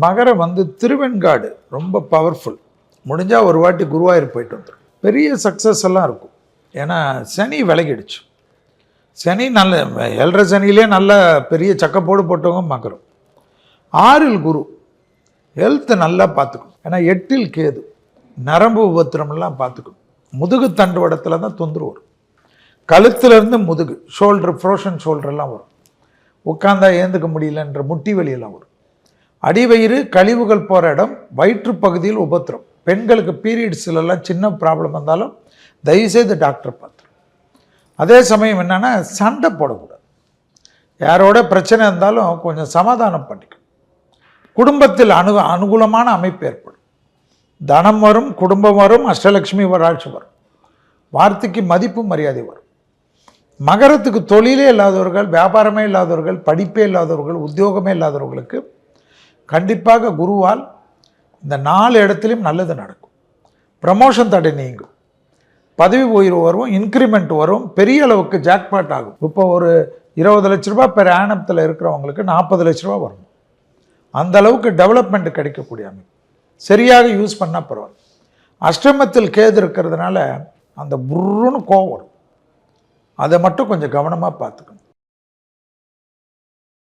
மகரம் வந்து திருவெண்காடு ரொம்ப பவர்ஃபுல். முடிஞ்சால் ஒரு வாட்டி குருவாயூர் போயிட்டு வந்துடும். பெரிய சக்ஸஸ் எல்லாம் இருக்கும். ஏன்னா சனி விலகிடுச்சு. சனி நல்ல 7.5 சனியிலே நல்ல பெரிய சக்கப்போடு போட்டவங்க மகரம். 6 குரு, ஹெல்த்தை நல்லா பார்த்துக்கணும். ஏன்னா 8 கேது, நரம்பு உபத்திரம்லாம் பார்த்துக்கணும். முதுகு தண்டுவடத்தில் தான் தொந்தரவு வரும். கழுத்துலேருந்து முதுகு, ஷோல்டர், ஃப்ரோஷன் ஷோல்டர்லாம் வரும். உட்காந்தா ஏந்துக்க முடியலன்ற முட்டி வலியெல்லாம் வரும். அடிவயிறு, கழிவுகள் போகிற இடம், வயிற்று பகுதியில் உபத்திரம். பெண்களுக்கு பீரியட்ஸ்லாம் சின்ன ப்ராப்ளம் வந்தாலும் தயவுசெய்து டாக்டரை பார்த்துரும். அதே சமயம் என்னென்னா சண்டை போடக்கூடாது. யாரோட பிரச்சனை இருந்தாலும் கொஞ்சம் சமாதானம் பண்ணிக்கணும். குடும்பத்தில் அனுகூலமான அமைப்பு ஏற்படும். தனம் வரும், குடும்பம் வரும், அஷ்டலட்சுமி வராட்சி வரும். வார்த்தைக்கு மதிப்பு மரியாதை வரும். மகரத்துக்கு தொழிலே இல்லாதவர்கள், வியாபாரமே இல்லாதவர்கள், படிப்பே இல்லாதவர்கள், உத்தியோகமே இல்லாதவர்களுக்கு கண்டிப்பாக குருவால் இந்த 4 இடத்துலையும் நல்லது நடக்கும். ப்ரமோஷன் தடை நீங்கும், பதவி உயர்வு வரும், இன்க்ரிமெண்ட் வரும், பெரிய அளவுக்கு ஜாக்பாட் ஆகும். இப்போ ஒரு 20 லட்ச ரூபா பெர் ஆனத்தில் இருக்கிறவங்களுக்கு 40 லட்ச ரூபா வரும். அந்த அளவுக்கு டெவலப்மெண்ட் கிடைக்கக்கூடிய அமைப்பு. சரியாக யூஸ் பண்ணால் பரவாயில்ல. அஷ்டமத்தில் கேது இருக்கிறதுனால அந்த புருன்னு கோவம் வரும். அதை மட்டும் கொஞ்சம் கவனமாக பார்த்துக்கணும்.